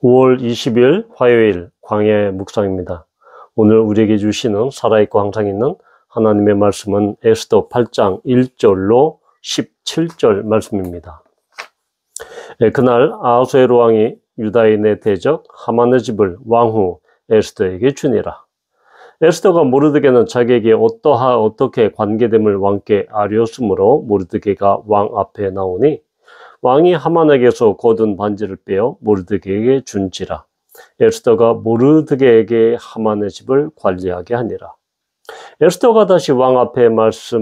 5월 20일 화요일 광야의 묵상입니다. 오늘 우리에게 주시는 살아있고 항상 있는 하나님의 말씀은 에스더 8장 1절로 17절 말씀입니다. 그날 아하수에로 왕이 유다인의 대적 하만의 집을 왕후 에스더에게 주니라. 에스더가 모르드게는 자기에게 어떻게 관계됨을 왕께 아뢰었으므로 모르드게가 왕 앞에 나오니 왕이 하만에게서 거둔 반지를 빼어 모르드게에게 준지라. 에스더가 모르드게에게 하만의 집을 관리하게 하니라. 에스더가 다시 왕 앞에서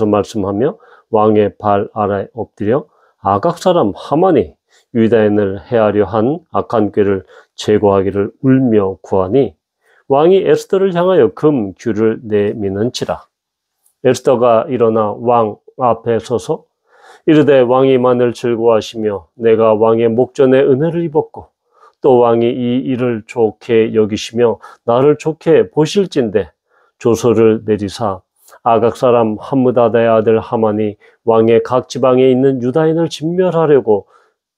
말씀하며 왕의 발 아래 엎드려 아각 사람 하만이 유다인을 해하려 한 악한 꾀를 제거하기를 울며 구하니 왕이 에스더를 향하여 금규를 내미는지라. 에스더가 일어나 왕 앞에 서서 이르되 왕이 만일 즐거워하시며 내가 왕의 목전에 은혜를 입었고 또 왕이 이 일을 좋게 여기시며 나를 좋게 보실진대 조서를 내리사 아각 사람 함므다다의 아들 하만이 왕의 각 지방에 있는 유다인을 진멸하려고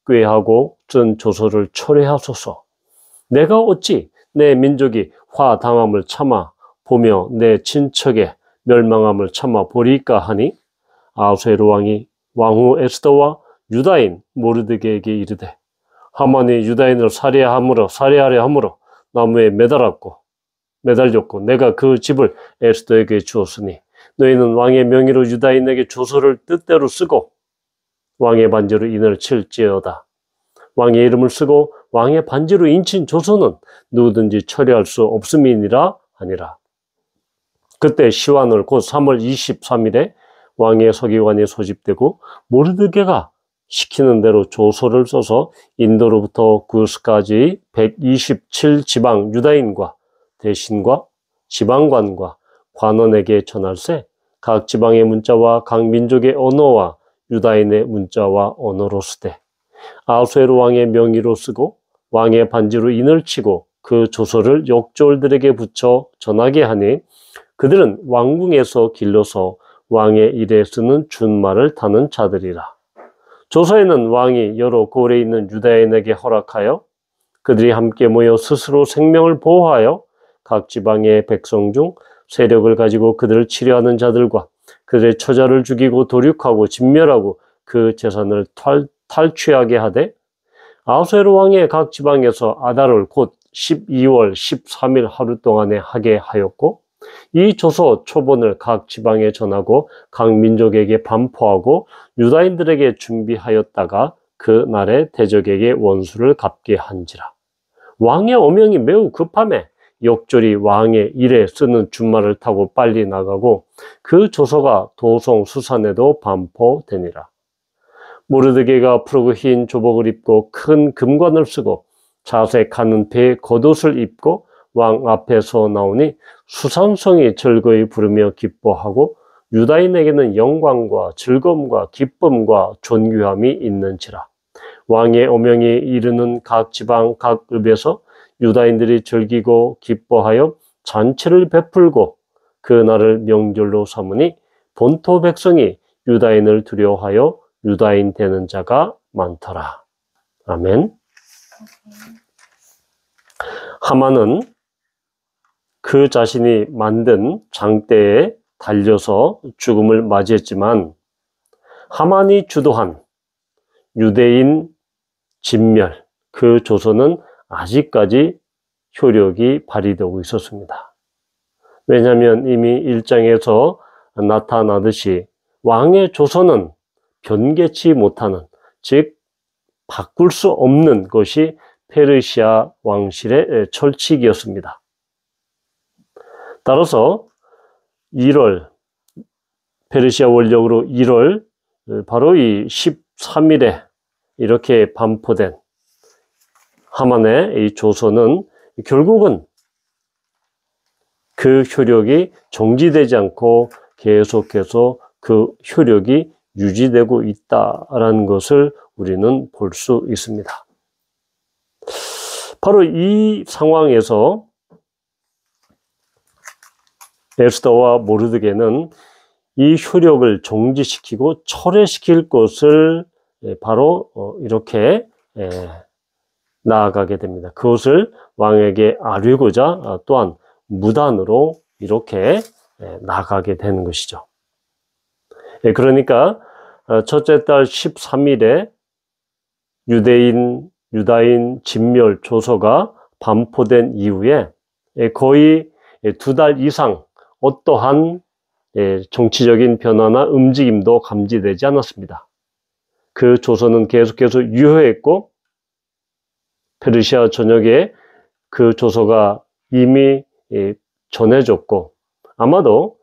꾀하고 쓴 조서를 철회하소서. 내가 어찌 내 민족이 화당함을 참아 보며 내 친척의 멸망함을 참아 보리까 하니 아하수에로 왕이 왕후 에스더와 유다인 모르드게에게 이르되 하만이 유다인을 살해하려 함으로 나무에 매달렸고 내가 그 집을 에스더에게 주었으니 너희는 왕의 명의로 유다인에게 조서를 뜻대로 쓰고 왕의 반지로 인을 칠지어다. 왕의 이름을 쓰고 왕의 반지로 인친 조서는 누구든지 처리할 수 없음이니라 하니라. 그때 시완월 곧 3월 23일에 왕의 서기관이 소집되고 모르드게가 시키는 대로 조서를 써서 인도로부터 구스까지 127지방 유다인과 대신과 지방관과 관원에게 전할세 각 지방의 문자와 각 민족의 언어와 유다인의 문자와 언어로 쓰되 아하수에로 왕의 명의로 쓰고 왕의 반지로 인을 치고 그 조서를 역졸들에게 붙여 전하게 하니 그들은 왕궁에서 길러서 왕의 일에 쓰는 준말을 타는 자들이라. 조서에는 왕이 여러 고을에 있는 유다인에게 허락하여 그들이 함께 모여 스스로 생명을 보호하여 각 지방의 백성 중 세력을 가지고 그들을 치려하는 자들과 그들의 처자를 죽이고 도륙하고 진멸하고 그 재산을 탈취하게 하되 아하수에로 왕의 각 지방에서 아달월 곧 12월 13일 하루 동안에 하게 하였고 이 조서 초본을 각 지방에 전하고 각 민족에게 반포하고 유다인들에게 준비하였다가 그 날에 대적에게 원수를 갚게 한지라. 왕의 어명이 매우 급함에 역졸이 왕의 일에 쓰는 준말을 타고 빨리 나가고 그 조서가 도성 수산에도 반포되니라. 모르드게가 푸르고 흰 조복을 입고 큰 금관을 쓰고 자색 가는 배에 겉옷을 입고 왕 앞에서 나오니 수산성이 즐거이 부르며 기뻐하고 유다인에게는 영광과 즐거움과 기쁨과 존귀함이 있는지라. 왕의 어명이 이르는 각 지방 각 읍에서 유다인들이 즐기고 기뻐하여 잔치를 베풀고 그 날을 명절로 삼으니 본토 백성이 유다인을 두려워하여 유다인 되는 자가 많더라. 아멘. 하만은 그 자신이 만든 장대에 달려서 죽음을 맞이했지만 하만이 주도한 유대인 진멸 그 조서는 아직까지 효력이 발휘되고 있었습니다. 왜냐하면 이미 1장에서 나타나듯이 왕의 조서는 변개치 못하는 즉 바꿀 수 없는 것이 페르시아 왕실의 철칙이었습니다. 따라서 1월 페르시아 원력으로 1월 바로 이 13일에 이렇게 반포된 하만의 이 조서는 결국은 그 효력이 정지되지 않고 계속해서 그 효력이 유지되고 있다라는 것을 우리는 볼 수 있습니다. 바로 이 상황에서 에스더와 모르드게는 이 효력을 정지시키고 철회시킬 것을 바로 이렇게 나아가게 됩니다. 그것을 왕에게 아뢰고자 또한 무단으로 이렇게 나가게 되는 것이죠. 그러니까 첫째 달 13일에 유다인 진멸 조서가 반포된 이후에 거의 2달 이상 어떠한 정치적인 변화나 움직임도 감지되지 않았습니다. 그 조서는 계속해서 유효했고 페르시아 전역에 그 조서가 이미 전해졌고 아마도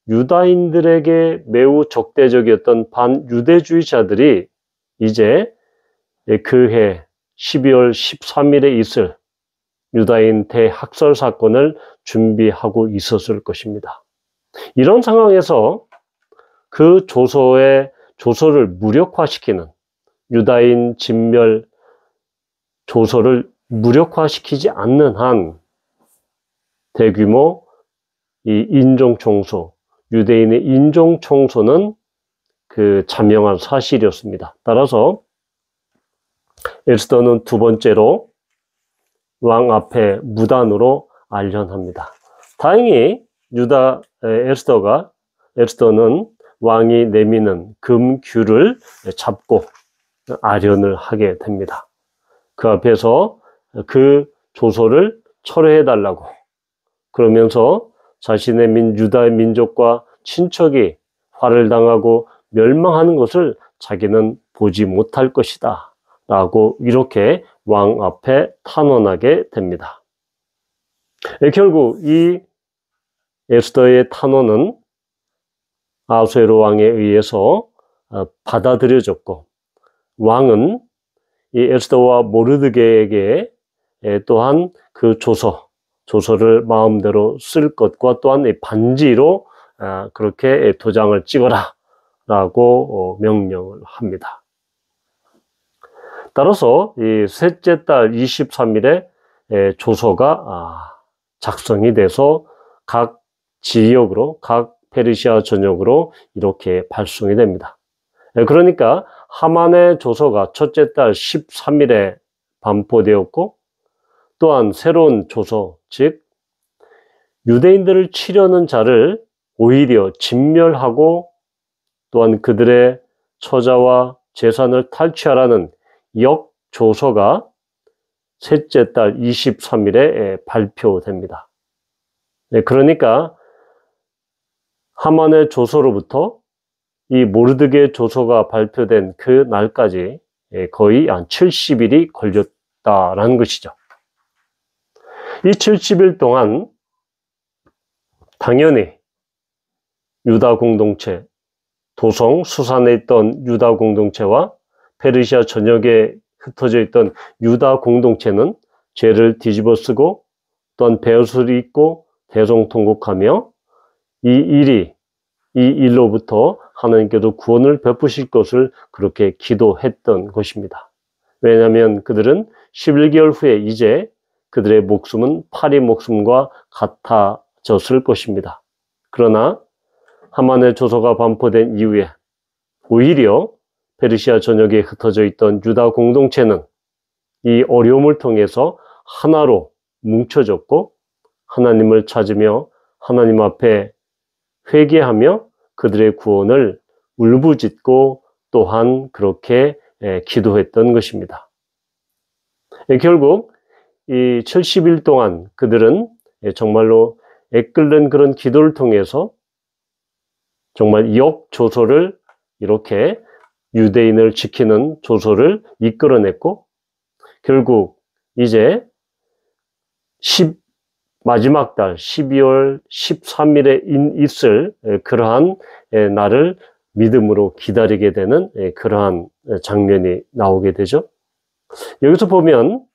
유다인들에게 매우 적대적이었던 반유대주의자들이 이제 그해 12월 13일에 있을 유다인 대학살 사건을 준비하고 있었을 것입니다. 이런 상황에서 그 조서를 무력화시키는 유다인 진멸 조서를 무력화시키지 않는 한 대규모 이 인종청소, 유대인의 인종청소는 그 자명한 사실이었습니다. 따라서 에스더는 두 번째로 왕 앞에 무단으로 알련합니다. 다행히 에스더는 왕이 내미는 금규를 잡고 아련을 하게 됩니다. 그 앞에서 그 조서를 철회해달라고 그러면서 자신의 유다 민족과 친척이 화를 당하고 멸망하는 것을 자기는 보지 못할 것이다 라고 이렇게 왕 앞에 탄원하게 됩니다. 결국 이 에스더의 탄원은 아수에로 왕에 의해서 받아들여졌고 왕은 이 에스더와 모르드게에게 또한 그 조서를 마음대로 쓸 것과 또한 반지로 그렇게 도장을 찍어라 라고 명령을 합니다. 따라서 이 셋째 달 23일에 조서가 작성이 돼서 각 지역으로 각 페르시아 전역으로 이렇게 발송이 됩니다. 그러니까 하만의 조서가 첫째 달 13일에 반포되었고 또한 새로운 조서, 즉 유대인들을 치려는 자를 오히려 진멸하고 또한 그들의 처자와 재산을 탈취하라는 역조서가 셋째 달 23일에 발표됩니다. 그러니까 하만의 조서로부터 이 모르드게 조서가 발표된 그 날까지 거의 한 70일이 걸렸다라는 것이죠. 이 70일 동안 당연히 유다 공동체, 도성 수산에 있던 유다 공동체와 페르시아 전역에 흩어져 있던 유다 공동체는 죄를 뒤집어쓰고 또한 배설이 있고 대성통곡하며 이 일로부터 하나님께도 구원을 베푸실 것을 그렇게 기도했던 것입니다. 왜냐하면 그들은 11개월 후에 이제 그들의 목숨은 파리 목숨과 같아졌을 것입니다. 그러나 하만의 조서가 반포된 이후에 오히려 페르시아 전역에 흩어져 있던 유다 공동체는 이 어려움을 통해서 하나로 뭉쳐졌고 하나님을 찾으며 하나님 앞에 회개하며 그들의 구원을 울부짖고 또한 그렇게 기도했던 것입니다. 결국 이 70일 동안 그들은 정말로 애끓는 그런 기도를 통해서 정말 역조서를 이렇게 유대인을 지키는 조서를 이끌어냈고 결국 이제 마지막 달 12월 13일에 있을 그러한 날을 믿음으로 기다리게 되는 그러한 장면이 나오게 되죠. 여기서 보면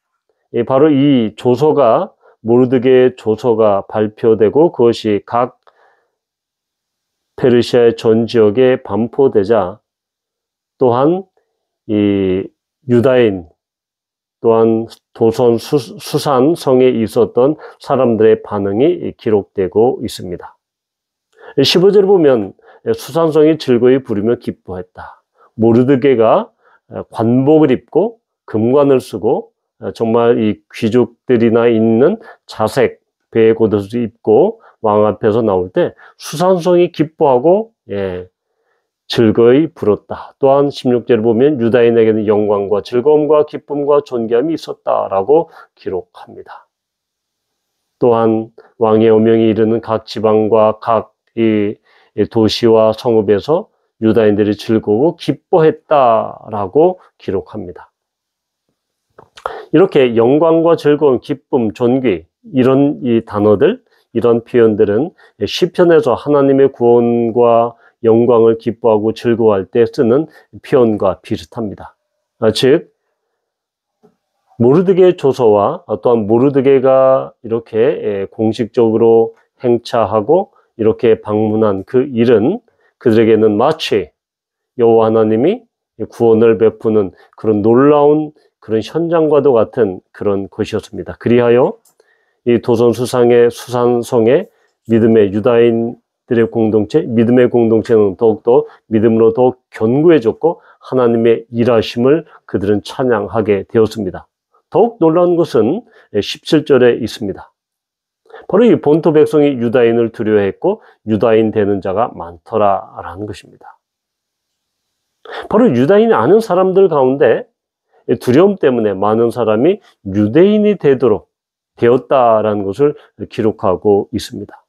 바로 이 조서가 모르드게의 조서가 발표되고 그것이 각 페르시아의 전 지역에 반포되자 또한 이 유다인 또한 도선 수산 성에 있었던 사람들의 반응이 기록되고 있습니다. 15절을 보면 수산성이 즐거이 부르며 기뻐했다. 모르드게가 관복을 입고 금관을 쓰고 정말 이 귀족들이나 있는 자색 배의 겉옷을 입고 왕 앞에서 나올 때 수산성이 기뻐하고 즐거이 부렀다. 또한 16절을 보면 유다인에게는 영광과 즐거움과 기쁨과 존귀함이 있었다라고 기록합니다. 또한 왕의 어명이 이르는 각 지방과 각 이 도시와 성읍에서 유다인들이 즐거워 기뻐했다라고 기록합니다. 이렇게 영광과 즐거움, 기쁨, 존귀 이런 이 단어들, 이런 표현들은 시편에서 하나님의 구원과 영광을 기뻐하고 즐거워할 때 쓰는 표현과 비슷합니다. 즉 모르드게의 조서와 또한 모르드게가 이렇게 공식적으로 행차하고 이렇게 방문한 그 일은 그들에게는 마치 여호와 하나님이 구원을 베푸는 그런 놀라운 그런 현장과도 같은 그런 것이었습니다. 그리하여 이 도선 수상의 수산성의 믿음의 유다인들의 공동체, 믿음의 공동체는 더욱더 믿음으로 더욱 견고해졌고 하나님의 일하심을 그들은 찬양하게 되었습니다. 더욱 놀라운 것은 17절에 있습니다. 바로 이 본토 백성이 유다인을 두려워했고 유다인 되는 자가 많더라라는 것입니다. 바로 유다인이 아는 사람들 가운데 두려움 때문에 많은 사람이 유대인이 되도록 되었다라는 것을 기록하고 있습니다.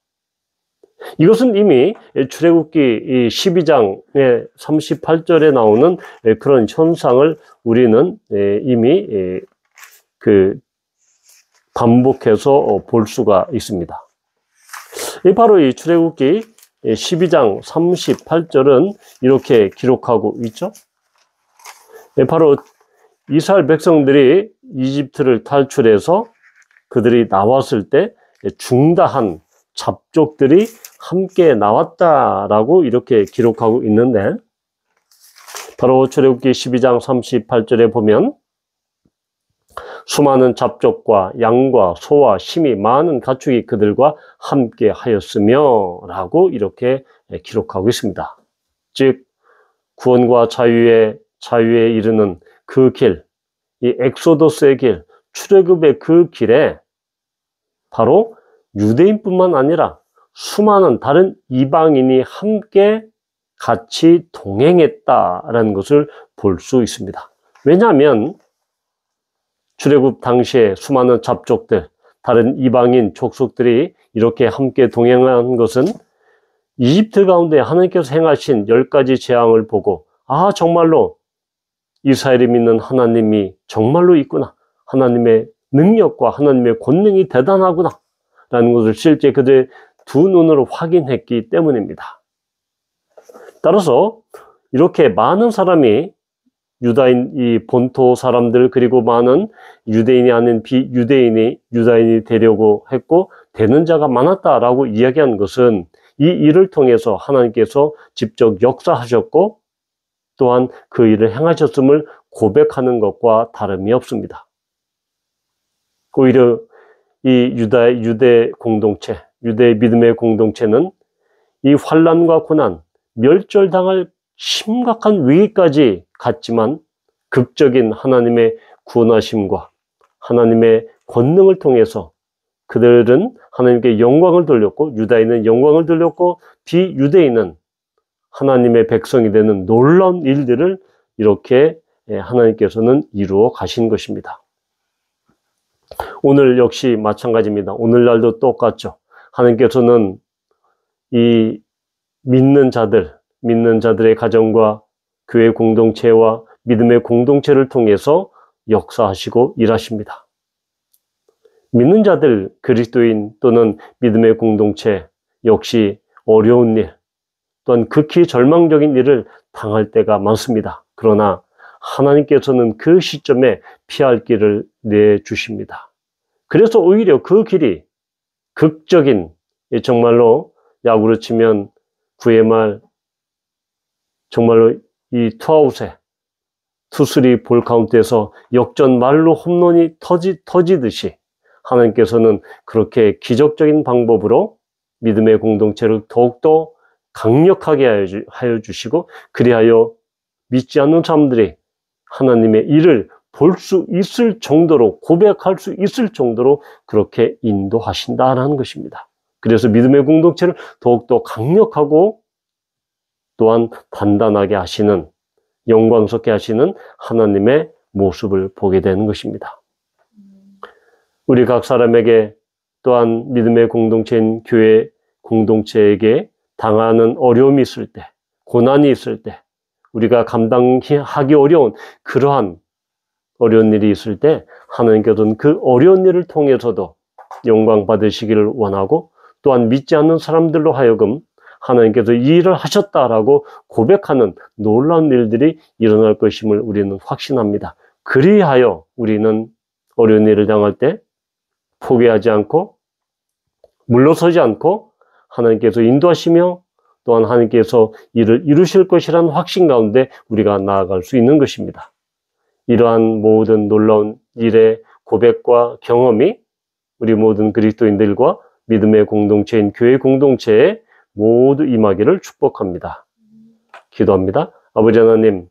이것은 이미 출애굽기 12장의 38절에 나오는 그런 현상을 우리는 이미 반복해서 볼 수가 있습니다. 바로 이 출애굽기 12장 38절은 이렇게 기록하고 있죠. 바로 이스라엘 백성들이 이집트를 탈출해서 그들이 나왔을 때 중다한 잡족들이 함께 나왔다라고 이렇게 기록하고 있는데 바로 출애굽기 12장 38절에 보면 수많은 잡족과 양과 소와 심이 많은 가축이 그들과 함께 하였으며 라고 이렇게 기록하고 있습니다. 즉 구원과 자유에 이르는 그 길, 이 엑소더스의 길, 출애굽의 그 길에 바로 유대인뿐만 아니라 수많은 다른 이방인이 함께 같이 동행했다라는 것을 볼 수 있습니다. 왜냐하면 출애굽 당시에 수많은 잡족들, 다른 이방인 족속들이 이렇게 함께 동행한 것은 이집트 가운데 하나님께서 행하신 10가지 재앙을 보고 아 정말로 이스라엘이 믿는 하나님이 정말로 있구나. 하나님의 능력과 하나님의 권능이 대단하구나. 라는 것을 실제 그들의 두 눈으로 확인했기 때문입니다. 따라서 이렇게 많은 사람이 유다인, 이 본토 사람들 그리고 많은 유대인이 아닌 비유대인이 유다인이 되려고 했고 되는 자가 많았다라고 이야기한 것은 이 일을 통해서 하나님께서 직접 역사하셨고 또한 그 일을 행하셨음을 고백하는 것과 다름이 없습니다. 오히려 이 유대 공동체, 유대 믿음의 공동체는 이 환난과 고난, 멸절당할 심각한 위기까지 갔지만 극적인 하나님의 구원하심과 하나님의 권능을 통해서 그들은 하나님께 영광을 돌렸고 유다인은 영광을 돌렸고 비유대인은 하나님의 백성이 되는 놀라운 일들을 이렇게 하나님께서는 이루어 가신 것입니다. 오늘 역시 마찬가지입니다. 오늘날도 똑같죠. 하나님께서는 이 믿는 자들의 가정과 교회 공동체와 믿음의 공동체를 통해서 역사하시고 일하십니다. 믿는 자들, 그리스도인 또는 믿음의 공동체 역시 어려운 일, 또한 극히 절망적인 일을 당할 때가 많습니다. 그러나 하나님께서는 그 시점에 피할 길을 내주십니다. 그래서 오히려 그 길이 극적인, 정말로 야구로 치면 9회 말 정말로 이 투아웃에 투쓰리 볼 카운트에서 역전 말로 홈런이 터지듯이 하나님께서는 그렇게 기적적인 방법으로 믿음의 공동체를 더욱더 강력하게 하여 주시고 그리하여 믿지 않는 사람들이 하나님의 일을 볼 수 있을 정도로, 고백할 수 있을 정도로 그렇게 인도하신다라는 것입니다. 그래서 믿음의 공동체를 더욱더 강력하고 또한 단단하게 하시는, 영광스럽게 하시는 하나님의 모습을 보게 되는 것입니다. 우리 각 사람에게 또한 믿음의 공동체인 교회 공동체에게 당하는 어려움이 있을 때, 고난이 있을 때, 우리가 감당하기 어려운 그러한 어려운 일이 있을 때 하나님께서는 그 어려운 일을 통해서도 영광 받으시기를 원하고, 또한 믿지 않는 사람들로 하여금 하나님께서 이 일을 하셨다라고 고백하는 놀라운 일들이 일어날 것임을 우리는 확신합니다. 그리하여 우리는 어려운 일을 당할 때 포기하지 않고 물러서지 않고 하나님께서 인도하시며 또한 하나님께서 이를 이루실 것이라는 확신 가운데 우리가 나아갈 수 있는 것입니다. 이러한 모든 놀라운 일의 고백과 경험이 우리 모든 그리스도인들과 믿음의 공동체인 교회 공동체에 모두 임하기를 축복합니다. 기도합니다. 아버지 하나님,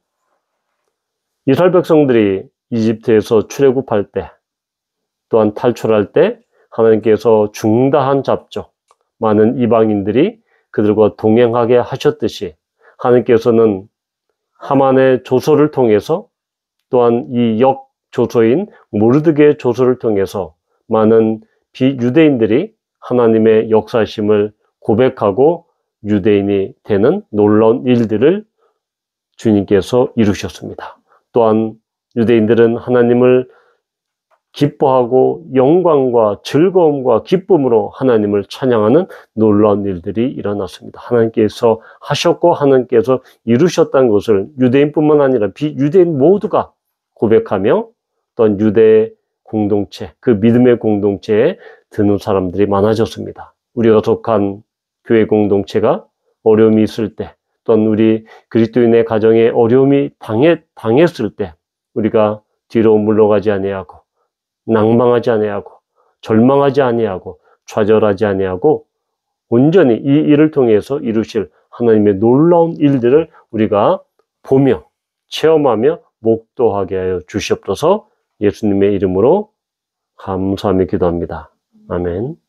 이스라엘 백성들이 이집트에서 출애굽할 때, 또한 탈출할 때 하나님께서 중다한 잡족, 많은 이방인들이 그들과 동행하게 하셨듯이 하나님께서는 하만의 조서를 통해서, 또한 이 역조서인 모르드게의 조서를 통해서 많은 비유대인들이 하나님의 역사심을 고백하고 유대인이 되는 놀라운 일들을 주님께서 이루셨습니다. 또한 유대인들은 하나님을 기뻐하고 영광과 즐거움과 기쁨으로 하나님을 찬양하는 놀라운 일들이 일어났습니다. 하나님께서 하셨고 하나님께서 이루셨다는 것을 유대인뿐만 아니라 비유대인 모두가 고백하며, 또한 유대 공동체, 그 믿음의 공동체에 드는 사람들이 많아졌습니다. 우리가 속한 교회 공동체가 어려움이 있을 때, 또한 우리 그리스도인의 가정에 어려움이 당했을 때 우리가 뒤로 물러가지 아니하고 낭망하지 아니하고 절망하지 아니하고 좌절하지 아니하고 온전히 이 일을 통해서 이루실 하나님의 놀라운 일들을 우리가 보며 체험하며 목도하게 하여 주시옵소서. 예수님의 이름으로 감사하며 기도합니다. 아멘.